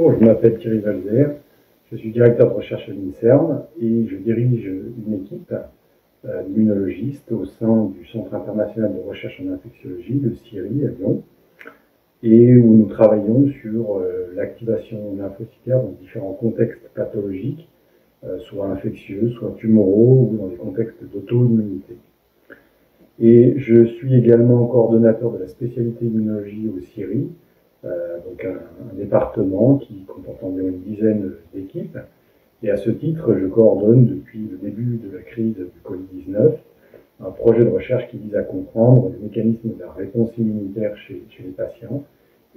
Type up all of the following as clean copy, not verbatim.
Bonjour, je m'appelle Thierry Valzer, je suis directeur de recherche à l'INSERM et je dirige une équipe d'immunologistes au sein du Centre international de recherche en infectiologie, le CIRI à Lyon, et où nous travaillons sur l'activation lymphocytaire dans différents contextes pathologiques, soit infectieux, soit tumoraux, ou dans des contextes d'auto-immunité. Et je suis également coordonnateur de la spécialité immunologie au CIRI, donc un département qui comporte environ une dizaine d'équipes. Et à ce titre, je coordonne depuis le début de la crise du Covid-19 un projet de recherche qui vise à comprendre les mécanismes de la réponse immunitaire chez les patients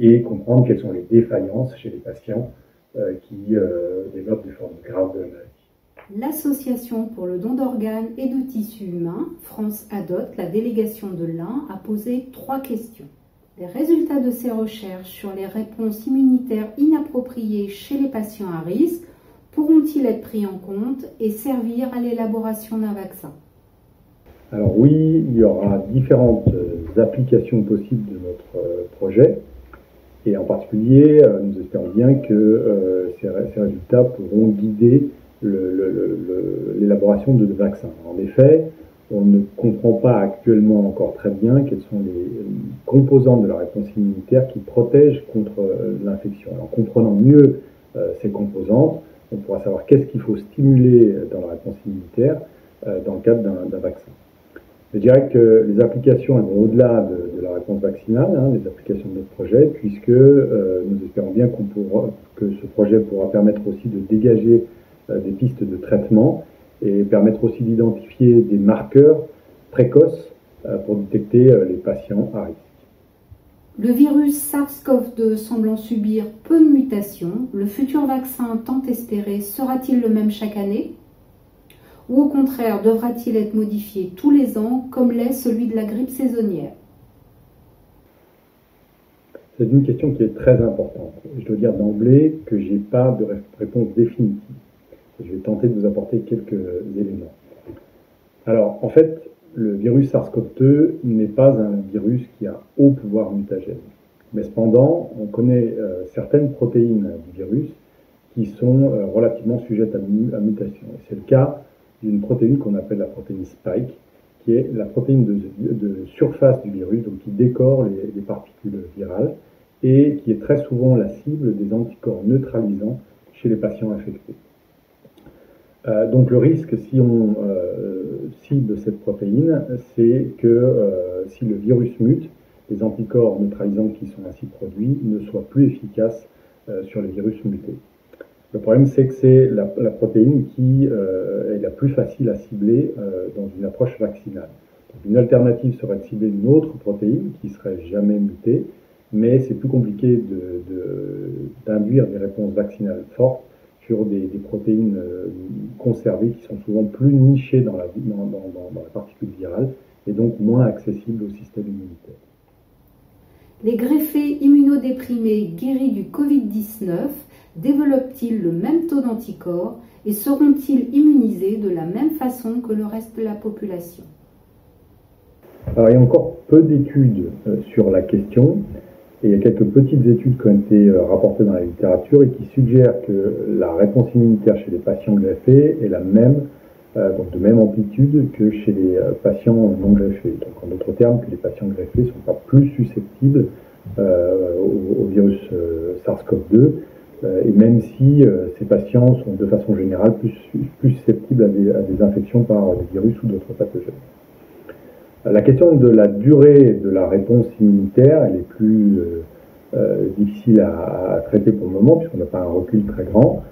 et comprendre quelles sont les défaillances chez les patients qui développent des formes graves de la maladie. L'Association pour le don d'organes et de tissus humains, France ADOT, la délégation de l'Ain, a posé 3 questions. Les résultats de ces recherches sur les réponses immunitaires inappropriées chez les patients à risque pourront-ils être pris en compte et servir à l'élaboration d'un vaccin? Alors oui, il y aura différentes applications possibles de notre projet. Et en particulier, nous espérons bien que ces résultats pourront guider l'élaboration de vaccins. En effet, on ne comprend pas actuellement encore très bien quelles sont les composantes de la réponse immunitaire qui protègent contre l'infection. En comprenant mieux ces composantes, on pourra savoir qu'est-ce qu'il faut stimuler dans la réponse immunitaire dans le cadre d'un vaccin. Je dirais que les applications elles vont au-delà de la réponse vaccinale, les applications de notre projet, puisque nous espérons bien que ce projet pourra permettre aussi de dégager des pistes de traitement et permettre aussi d'identifier des marqueurs précoces pour détecter les patients à risque. Le virus SARS-CoV-2 semblant subir peu de mutations, le futur vaccin tant espéré sera-t-il le même chaque année? Ou au contraire, devra-t-il être modifié tous les ans, comme l'est celui de la grippe saisonnière? C'est une question qui est très importante. Je dois dire d'emblée que je n'ai pas de réponse définitive. Je vais tenter de vous apporter quelques éléments. Alors, en fait, le virus SARS-CoV-2 n'est pas un virus qui a haut pouvoir mutagène. Mais cependant, on connaît certaines protéines du virus qui sont relativement sujettes à mutation. Et c'est le cas d'une protéine qu'on appelle la protéine Spike, qui est la protéine de surface du virus, donc qui décore les particules virales, et qui est très souvent la cible des anticorps neutralisants chez les patients infectés. Donc le risque, si on cible cette protéine, c'est que si le virus mute, les anticorps neutralisants qui sont ainsi produits ne soient plus efficaces sur les virus mutés. Le problème, c'est que c'est la protéine qui est la plus facile à cibler dans une approche vaccinale. Donc, une alternative serait de cibler une autre protéine qui ne serait jamais mutée, mais c'est plus compliqué d'induire des réponses vaccinales fortes sur des protéines conservées qui sont souvent plus nichées dans la particule virale et donc moins accessibles au système immunitaire. Les greffés immunodéprimés guéris du Covid-19 développent-ils le même taux d'anticorps et seront-ils immunisés de la même façon que le reste de la population? Alors, il y a encore peu d'études sur la question. Et il y a quelques petites études qui ont été rapportées dans la littérature et qui suggèrent que la réponse immunitaire chez les patients greffés est la même, donc de même amplitude que chez les patients non greffés. Donc en d'autres termes, que les patients greffés ne sont pas plus susceptibles au virus SARS-CoV-2, et même si ces patients sont de façon générale plus susceptibles à des infections par des virus ou d'autres pathogènes. La question de la durée de la réponse immunitaire, elle est plus difficile à traiter pour le moment, puisqu'on n'a pas un recul très grand,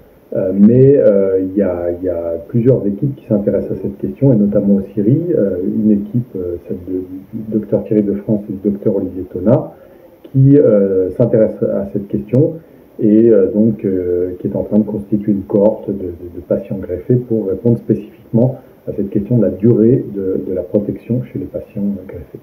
mais il y a plusieurs équipes qui s'intéressent à cette question, et notamment au CIRI, une équipe, celle du docteur Thierry de France et du docteur Olivier Tonat, qui s'intéresse à cette question, et donc qui est en train de constituer une cohorte de patients greffés pour répondre spécifiquement à cette question de la durée de la protection chez les patients greffés.